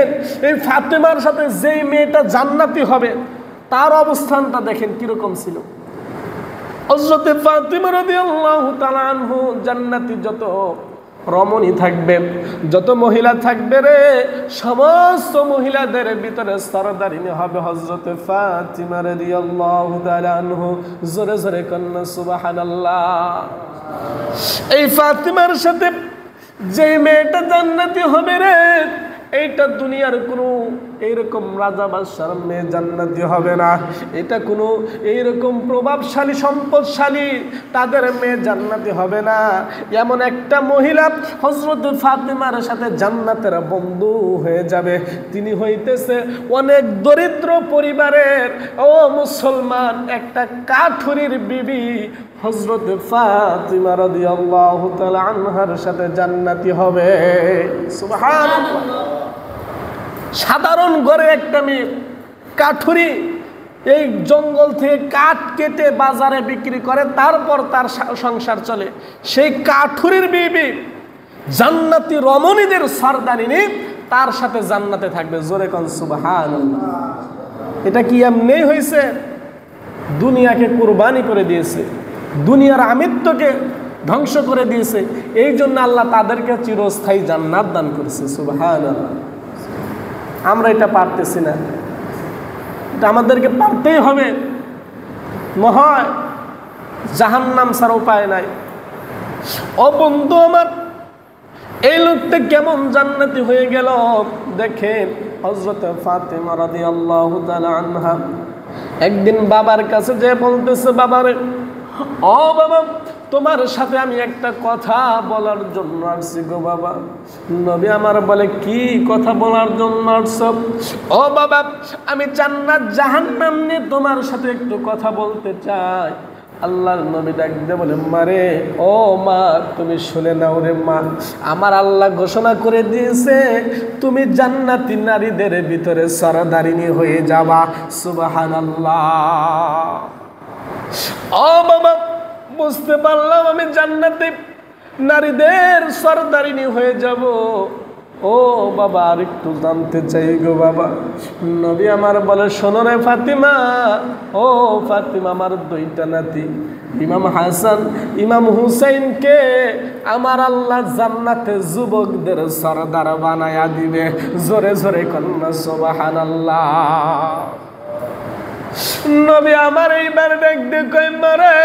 দেখেন এই ফাতেমার সাথে যেই মেয়েটা জান্নাতি হবে তার অবস্থানটা দেখেন কিরকম ছিল। হযরতে ফাতেমা রাদিয়াল্লাহু তাআলা আনহু জান্নাতি যত রমণী থাকবে, যত মহিলা থাকবে রে, সমস্ত মহিলাদের ভিতরে সরদারিনী হবে হযরতে ফাতেমা রাদিয়াল্লাহু তাআলা আনহু। জোরে জোরে কন্না সুবহানাল্লাহ। এই ফাতেমার সাথে যে মেয়েটা জান্নাতি হবে রে, এইটা দুনিয়ার কোনো এইরকম রাজা বাদশার মেয়ে জান্নাতি হবে না, এটা কোনো এইরকম প্রভাবশালী সম্পদশালী তাদের মেয়ে জান্নাতি হবে না। এমন একটা মহিলা হযরত ফাতেমার সাথে জান্নাতের বন্ধু হয়ে যাবে, তিনি হইতেছে অনেক দরিদ্র পরিবারের ও মুসলমান একটা কাঠুরির বিবি হযরত ফাতেমা রাদিয়াল্লাহু তাআলা আনহার সাথে জান্নাতি হবে। সুবহানাল্লাহ। সাধারণ ঘরে একটা মেয়ে কাঠুরি, এই জঙ্গল থেকে কাঠ কেটে বাজারে বিক্রি করে, তারপর তার সংসার চলে। সেই কাঠুরির বিবি জান্নাতি রমণীদের সরদারিনী তার সাথে জান্নাতে থাকবে। জোরে কোন সুবহানাল্লাহ। এটা কি এমনি হয়েছে? দুনিয়াকে কুরবানি করে দিয়েছে, দুনিয়ার আমিত্বকে ধ্বংস করে দিয়েছে, এই জন্য আল্লাহ তাদেরকে চিরস্থায়ী জান্নাত দান করেছে। সুবহানাল্লাহ। আমরা এটা পারতেছি না, এটা আমাদেরকে পারতেই হবে। মহায় জাহান্নাম ছাড়া উপায় নাই। ও বন্ধু আমার, এই লোকটা কেমন জান্নাতি হয়ে গেল দেখেন। হযরত ফাতেমা রাদিয়াল্লাহু তাআলা আনহা একদিন বাবার কাছে যে বলতেছে, বাবারে, ও বাবা, তোমার সাথে আমি একটা কথা বলার জন্য আসছি গো বাবা। নবী আমার বলে, কি কথা বলার জন্য আসছো? ও বাবা, আমি জান্নাত জাহান্নাম নিয়ে তোমার সাথে একটু কথা বলতে চাই। আল্লাহর নবী ডাক দিয়ে বলে, মারে, ও মা, তুমি শুনে নাও রে মা, আমার আল্লাহ ঘোষণা করে দিয়েছে তুমি জান্নাতি নারীদের ভিতরে সরদারিনী হয়ে যাবা। সুবহানাল্লাহ। ও বাবা, বুঝতে পারলাম আমি জান্নাতি নারীদের সরদারিনী হয়ে যাব। ও বাবা, আর একটু জানতে চাই গো বাবা। নবী আমার বলে, শোনো রে ফাতিমা, ও ফাতিমা, আমার দুইটা নাতি ইমাম হাসান ইমাম হুসাইনকে আমার আল্লাহ জান্নাতে যুবকদের সরদার বানায়া দিবে। জোরে জোরে কন্যা সুবহানাল্লাহ। নবী আমার এইবার ডাক দিয়ে কই, মারে,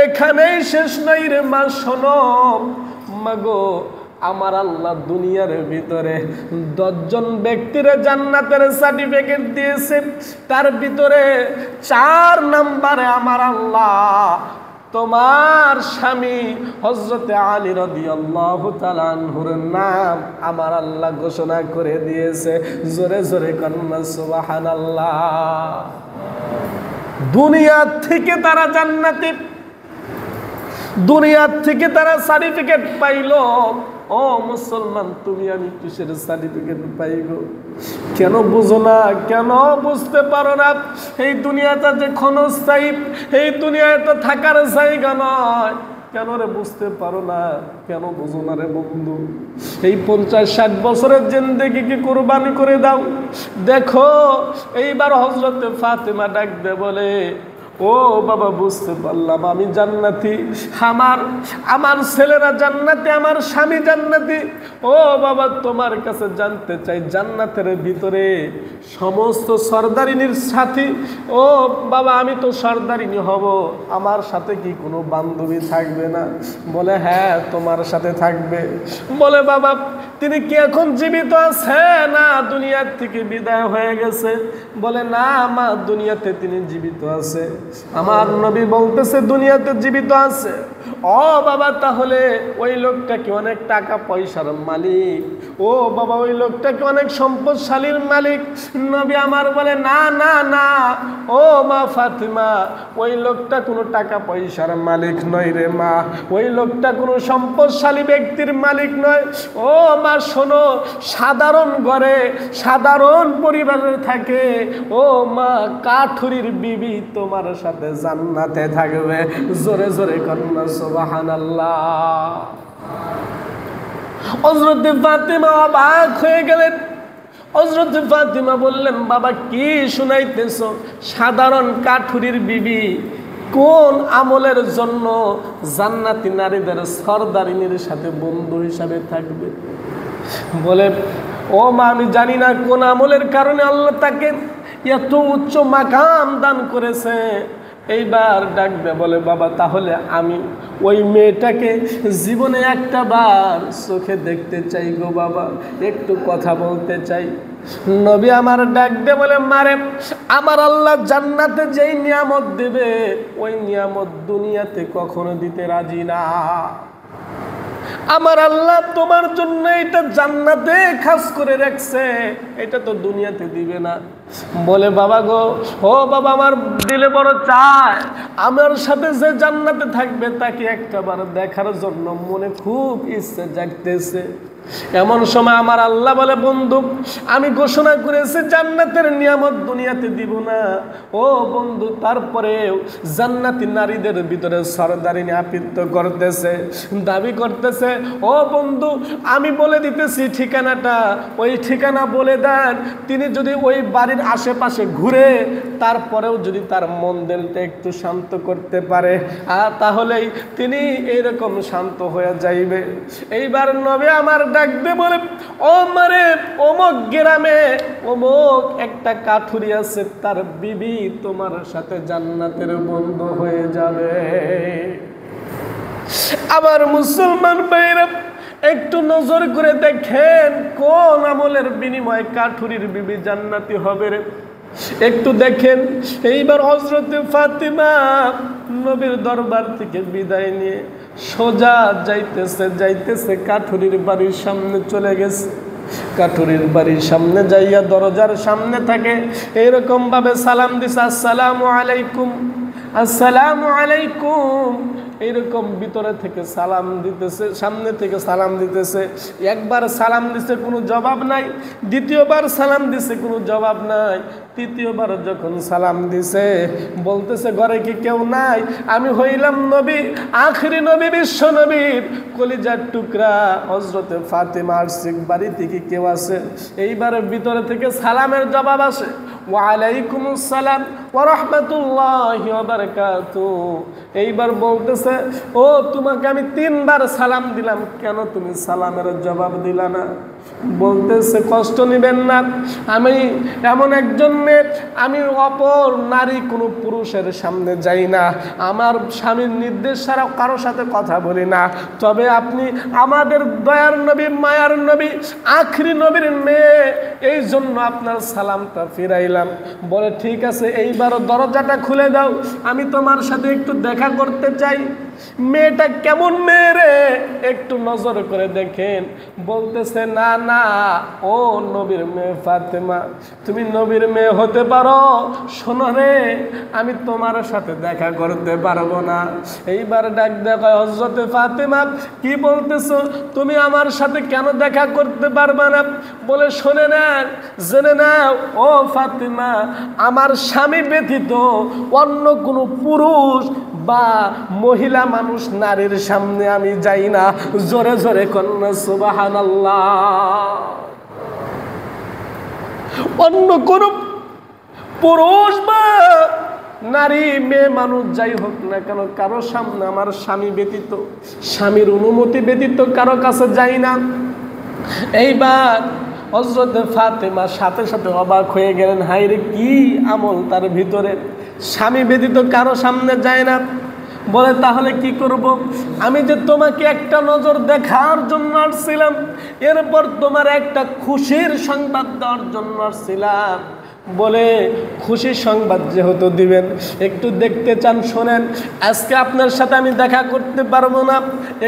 এখানেই শেষ নাই রে মা, শোনো মাগো, আমার আল্লাহ দুনিয়ার ভিতরে 10 জন ব্যক্তির জান্নাতের সার্টিফিকেট দিয়েছে, তার ভিতরে 4 নম্বরে আমার আল্লাহ তোমার স্বামী হযরতে আলী রাদিয়াল্লাহু তাআলা আনহুর নাম আমার আল্লাহ ঘোষণা করে দিয়েছে। জোরে জোরে কন্যা সুবহানাল্লাহ। দুনিয়া থেকে তারা জান্নাতি, দুনিয়া থেকে তারা সার্টিফিকেট পাইলো। ও মুসলমান, তুমি আমি কিসের সার্টিফিকেট পাইব? কেন বুঝো না? কেন বুঝতে পারো না? এই দুনিয়াটা যে ক্ষণস্থায়ী, এই দুনিয়াটা থাকার জায়গা নয়। কেন রে বুঝতে পারো না? কেন বুঝো না রে বন্ধু? এই 50-60 বছরের জিন্দেগিকে কুরবানি করে দাও। দেখো এইবার হযরত ফাতেমা ডাক দে বলে, ও বাবা, বুঝতে পারলাম আমি জান্নাতি, আমার ছেলেরা জান্নাতি, আমার স্বামী জান্নাতি। ও বাবা, তোমার কাছে জানতে চাই, জান্নাতের ভিতরে সমস্ত সরদারিনীর সাথী, ও বাবা, আমি তো সরদারিনী হব, আমার সাথে কি কোনো বান্ধবী থাকবে না? বলে, হ্যাঁ, তোমার সাথে থাকবে। বলে, বাবা, তিনি কি এখন জীবিত আছে না দুনিয়ার থেকে বিদায় হয়ে গেছে? বলে, না মা, দুনিয়াতে তিনি জীবিত আছে। আমার নবী বলতেছে দুনিয়াতে জীবিত আছে। ও বাবা, তাহলে ওই লোকটা কি অনেক টাকা পয়সার মালিক? ও বাবা, ওই লোকটা কি অনেক সম্পদশালীর মালিক? নবী আমার বলে, না না না, ও মা ফাতিমা, ওই লোকটা কোনো টাকা পয়সার মালিক নয় রে মা, ওই লোকটা কোনো সম্পদশালী ব্যক্তির মালিক নয়। ও মা শোনো, সাধারণ ঘরে সাধারণ পরিবারে থাকে। ও মা, কাঠুরির বিবি তোমার সাথে জান্নাতে থাকবে। জোরে জোরে কন্যা সুবহানাল্লাহ। হযরত ফাতিমা অবাক হয়ে গেলেন। হযরত ফাতিমা বললেন, বাবা কি শুনাইতেছ? সাধারণ কাঠুরির বিবি কোন আমলের জন্য জান্নাতি নারীদের সরদারিনীর সাথে বন্ধু হিসাবে থাকবে? বলে, ও মা, আমি জানি না কোন আমলের কারণে আল্লাহ তাকে এত উচ্চ মাকাম দান করেছে। এইবার ডাক দে বলে, বাবা তাহলে আমি ওই মেয়েটাকে জীবনে একটা বার চোখে দেখতে চাই গো বাবা, একটু কথা বলতে চাই। নবী আমার ডাক দে বলে, মারে, আমার আল্লাহ জান্নাতে যেই নিয়ামত দেবে ওই নিয়ামত দুনিয়াতে কখনো দিতে রাজি না। আমার আল্লাহ তোমার জন্য এটা জান্নাতে খাস করে রাখছে, এটা তো দুনিয়াতে দিবে না। বলে, বাবা গো, ও বাবা, আমার দিলে বড় চায় আমার সাথে যে জান্নাতে থাকবে তাকে একটাবার দেখার জন্য মনে খুব ইচ্ছে জাগতেছে। এমন সময় আমার আল্লাহ বলে, বন্ধু, আমি ঘোষণা করেছি জান্নাতের নিয়ামত দুনিয়াতে দিব না। ও বন্ধু, তারপরেও জান্নাতি নারীদের ভিতরে সরদারিনী আবৃত্তি করতেছে, দাবি করতেছে। ও বন্ধু, আমি বলে দিতেছি ঠিকানাটা, ওই ঠিকানা বলে দেন। তিনি যদি ওই বাড়ির আশেপাশে ঘুরে তারপরেও যদি তার মন দিলটা একটু শান্ত করতে পারে, তাহলেই তিনি এইরকম শান্ত হয়ে যাইবে। এইবার নবী আমার ডাকবে বলে, ও মারে, অমুক গ্রামে অমুক একটা কাঠুরি আছে, তার বিবি তোমার সাথে জান্নাতের বন্ধু হয়ে যাবে। আবার মুসলমান ভাইরা একটু নজর করে দেখেন কোন আমলের বিনিময়ে কাঠুরির বিবি জান্নাতি হবে রে, একটু দেখেন। এইবার হযরত ফাতিমা নবীর দরবার থেকে বিদায় নিয়ে সোজা যাইতেছে কাঠুরির বাড়ির সামনে চলে গেছে। কাঠুরির বাড়ির সামনে যাইয়া দরজার সামনে থাকে এরকম ভাবে সালাম দিছে, আসসালামু আলাইকুম, আসসালামু আলাইকুম। এইরকম ভিতরে থেকে সালাম দিতেছে, সামনে থেকে সালাম দিতেছে। একবার সালাম দিছে কোনো জবাব নাই, দ্বিতীয়বার সালাম দিছে কোনো জবাব নাই, তৃতীয়বার যখন সালাম দিছে বলতেছে, ঘরে কি কেউ নাই? আমি হইলাম নবী, আখেরি নবী, বিশ্ব নবীর কলিজার টুকরা হযরতে ফাতিমা আসছে, বাড়িতে কি কেউ আছে? এইবার ভিতরে থেকে সালামের জবাব আসে, ওয়া আলাইকুমুস সালাম ওয়া রাহমাতুল্লাহি ওয়া বারাকাতুহু। এইবার বলতেছে, ও তোমাকে আমি 3 বার সালাম দিলাম, কেন তুমি সালামের জবাব দিলা না? বলতেছে, কষ্ট নিবেন না, আমি এমন একজন মেয়ে, আমি অপর নারী কোনো পুরুষের সামনে যাই না, আমার স্বামীর নির্দেশ ছাড়া কারো সাথে কথা বলি না। তবে আপনি আমাদের দয়ার নবী, মায়ার নবী, আখরি নবীর মেয়ে, এই জন্য আপনার সালামটা ফিরাইলাম। বলে, ঠিক আছে, এইবার দরজাটা খুলে দাও, আমি তোমার সাথে একটু দেখা করতে চাই। মেয়েটা কেমন মেয়ে রে, একটু নজর করে দেখেন। বলতেছে, না না, ও নবীর মেয়ে ফাতেমা, তুমি নবীর মেয়ে হতে পারো, শোনো রে, আমি তোমার সাথে দেখা করতে পারবো না। এইবার ডাক দেখা, হযরতে ফাতেমা কি বলতেছো? তুমি আমার সাথে কেন দেখা করতে পারবা না? বলে, শোনে না, জেনে নাও ও ফাতেমা, আমার স্বামী ব্যতীত অন্য কোনো পুরুষ বা মহিলা মানুষ নারীর সামনে আমি যাই না। জোরে জোরে কন্যা সুবহানাল্লাহ। অন্য কোন পুরুষ বা নারী, মেয়ে মানুষ যাই হোক না কেন, কারো সামনে আমার স্বামী ব্যতীত, স্বামীর অনুমতি ব্যতীত কারো কাছে যাই না। এইবার হযরতে ফাতেমা সাথে সাথে অবাক হয়ে গেলেন, হায়রে কি আমল তার ভিতরে, স্বামী ব্যতীত কারো সামনে যায় না। বলে, তাহলে কি করব? আমি যে তোমাকে একটা নজর দেখার জন্য আসছিলাম, এরপর তোমার একটা খুশির সংবাদ দেওয়ার জন্য আসছিলাম। বলে, খুশি সংবাদ যেহেতু দিবেন, একটু দেখতে চান, শোনেন, আজকে আপনার সাথে আমি দেখা করতে পারবো না,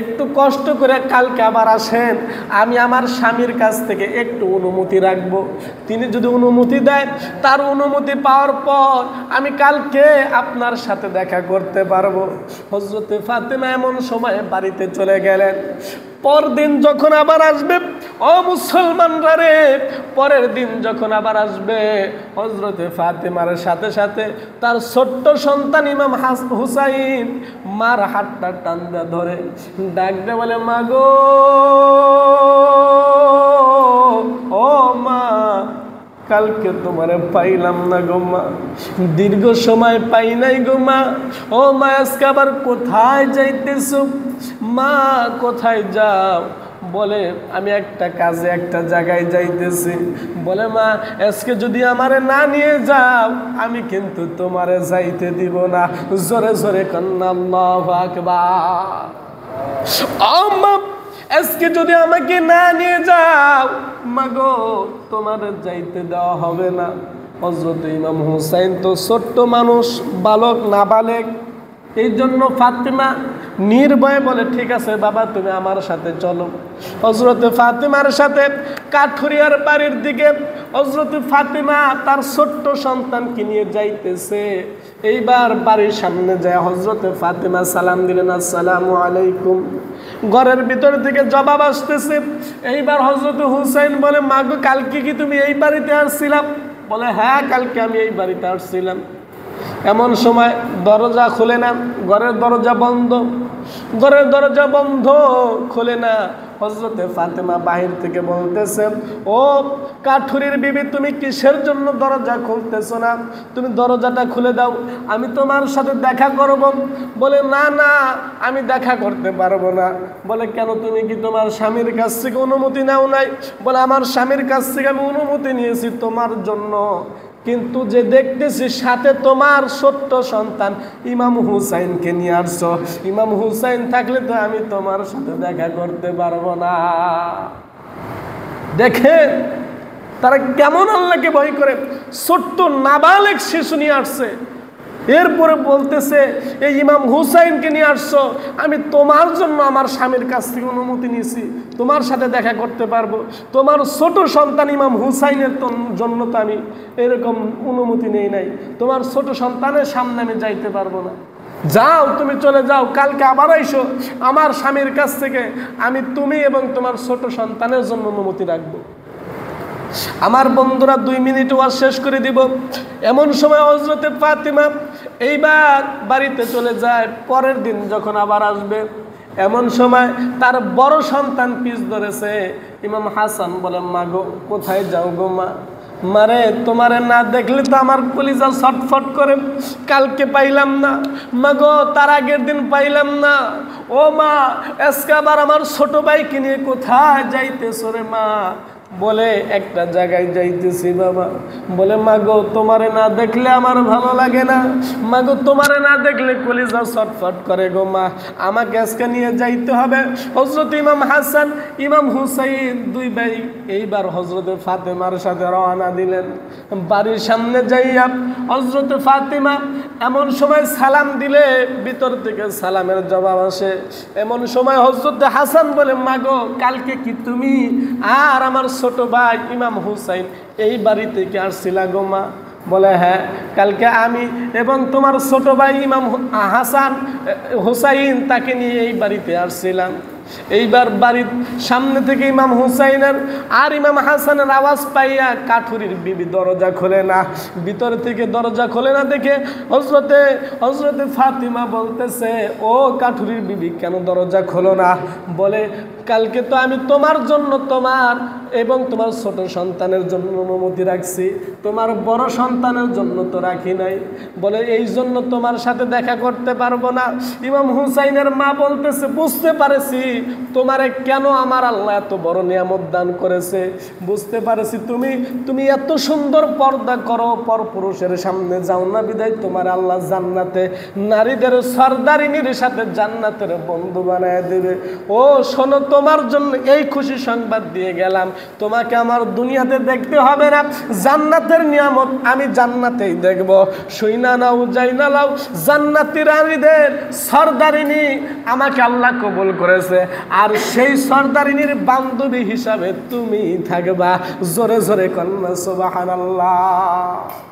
একটু কষ্ট করে কালকে আবার আসেন, আমি আমার স্বামীর কাছ থেকে একটু অনুমতি রাখবো। তিনি যদি অনুমতি দেয়, তার অনুমতি পাওয়ার পর আমি কালকে আপনার সাথে দেখা করতে পারবো। হযরতে ফাতেমা এমন সময় বাড়িতে চলে গেলেন। পরদিন যখন আবার আসবে, ও মুসলমানরা রে, পরের দিন যখন আবার আসবে, হযরতে ফাতেমার সাথে সাথে তার ছোট্ট সন্তান ইমাম হুসাইন মার হাতটা টান্দা ধরে ডাক দে, বলে, মা গো, ও মা, কালকে তোমারে পাইলাম না গো মা, দীর্ঘ সময় পাই নাই গো মা। ও মা আজকে আবার কোথায় যাইতেছো? মা কোথায় যাও? বলে আমি একটা কাজে একটা জায়গায় যাইতেছি। বলে মা আজকে যদি আমারে না নিয়ে যাও আমি কিন্তু তোমারে যাইতে দিব না। জোরে জোরে কান্না আল্লাহু আকবার। আম্মা আজকে যদি আমাকে না নিয়ে যাও মাগো তোমার যাইতে দেওয়া হবে না। হযরত ইমাম হুসাইন তো ছোট্ট মানুষ, বালক নাবালেগ, এই জন্য ফাতেমা নির্ভয়ে বলে ঠিক আছে বাবা তুমি আমার সাথে চলো। হযরত ফাতেমার সাথে কাঠুরিয়ার বাড়ির দিকে হযরত ফাতেমা তার ছোট্ট সন্তানকে নিয়ে যাইতেছে। এইবার বাড়ির সামনে যায় হযরত ফাতেমা সালাম দিলেন, আসসালামু আলাইকুম। ঘরের ভিতর থেকে জবাব আসতেছে। এইবার হযরত হুসাইন বলে মাগো কালকে কি তুমি এই বাড়িতে আসছিলাম? বলে হ্যাঁ কালকে আমি এই বাড়িতে আসছিলাম। এমন সময় দরজা খুলে না, ঘরের দরজা বন্ধ, ঘরের দরজা বন্ধ খুলে না। হযরতে ফাতেমা বাহির থেকে বলতেছে, ও কাঠুরির বিবি তুমি কিসের জন্য দরজা খুলতেছো না? তুমি দরজাটা খুলে দাও, আমি তোমার সাথে দেখা করব। বলে না না আমি দেখা করতে পারবো না। বলে কেন তুমি কি তোমার স্বামীর কাছ থেকে অনুমতি নাও নাই? বলে আমার স্বামীর কাছ থেকে আমি অনুমতি নিয়েছি তোমার জন্য, কিন্তু যে দেখতেছি সাথে তোমার ছোট্ট সন্তান ইমাম হুসাইনকে নিয়ে আসছো, ইমাম হুসাইন থাকলে তো আমি তোমার সাথে দেখা করতে পারবো না। দেখে তারা কেমন আল্লাহকে ভয় করে, ছোট্ট নাবালেগ শিশু নিয়ে আসছে। এরপরে বলতেছে এই ইমাম হুসাইনকে নিয়ে আসছো, আমি তোমার জন্য আমার স্বামীর কাছ থেকে অনুমতি নিয়েছি, তোমার সাথে দেখা করতে পারবো, তোমার ছোট সন্তান ইমাম হুসাইনের জন্য তো আমি এরকম অনুমতি নেই নাই, তোমার ছোট সন্তানের সামনে আমি যাইতে পারবো না। যাও তুমি চলে যাও, কালকে আবার আইসো, আমার স্বামীর কাছ থেকে আমি তুমি এবং তোমার ছোট সন্তানের জন্য অনুমতি রাখবো। আমার বন্ধুরা 2 মিনিট ওয়াজ শেষ করে দিব। এমন সময় হযরতে ফাতেমা এইবার বাড়িতে চলে যায়। পরের দিন যখন আবার আসবে এমন সময় তার বড় সন্তান পিছ ধরেছে। ইমাম হাসান বলে মা গো কোথায় যাও গো মা? মারে তোমারে না দেখলে তো আমার কলিজা ছটফট করে, কালকে পাইলাম না মা গো, তার আগের দিন পাইলাম না। ও মা আজকে আবার আমার ছোট ভাইকে নিয়ে কোথায় যাইতেছো রে মা? বলে একটা জায়গায় যাইতেছি বাবা। বলে মাগো তোমারে না দেখলে আমার ভালো লাগে না, মাগো তোমারে না দেখলে কলিজা ছটফট করে গো মা, আমাকে আজকে নিয়ে যাইতে হবে। হযরত ইমাম হাসান ইমাম হুসাইন 2 ভাই এইবার হযরতে ফাতেমার সাথে রওনা দিলেন। বাড়ির সামনে যাইয়া হযরতে ফাতেমা এমন সময় সালাম দিলে ভিতর থেকে সালামের জবাব আসে। এমন সময় হযরতে হাসান বলে মাগো কালকে কি তুমি আর আমার ছোট ভাই ইমাম হুসাইন এই বাড়ি থেকে আসছিলা গো মা? বলে হ্যাঁ কালকে আমি এবং তোমার ছোট ভাই ইমাম হাসান হুসাইন তাকে নিয়ে এই বাড়িতে আসছিলাম। এইবার বাড়ির সামনে থেকে ইমাম হুসাইনের আর ইমাম হাসানের আওয়াজ পাইয়া কাঠুরির বিবি দরজা খোলে না, ভিতর থেকে দরজা খোলে না দেখে হযরতে ফাতিমা বলতেছে, ও কাঠুরির বিবি কেন দরজা খোলো না? বলে কালকে তো আমি তোমার জন্য তোমার এবং তোমার ছোট সন্তানের জন্য অনুমতি রাখছি, তোমার বড় সন্তানের জন্য তো রাখি নাই। বলে এই জন্য তোমার সাথে দেখা করতে পারবো না। ইমাম হুসাইনের মা বলতেছে, বুঝতে পারেছি তোমারে কেন আমার আল্লাহ এত বড় নিয়ামত দান করেছে, বুঝতে পারেছি তুমি এত সুন্দর পর্দা করো, পরপুরুষের সামনে যাও না, বিদায় তোমার আল্লাহ জান্নাতে নারীদের সরদারিনীর সাথে জান্নাতের বন্ধু বানায় দেবে। ও শোনো, তোমার জন্য এই খুশি সংবাদ দিয়ে গেলাম, তোমাকে আমার দুনিয়াতে দেখতে হবে না, জান্নাতের নিয়ামত আমি জান্নাতেই দেখব। শুইনা নাও যাইনা নাও, জান্নাতি রানীদের সরদারিনী আমাকে আল্লাহ কবুল করেছে, আর সেই সরদারিনীর বান্ধবী হিসাবে তুমি থাকবা। জোরে জোরে কন্যা সুবহানাল্লাহ।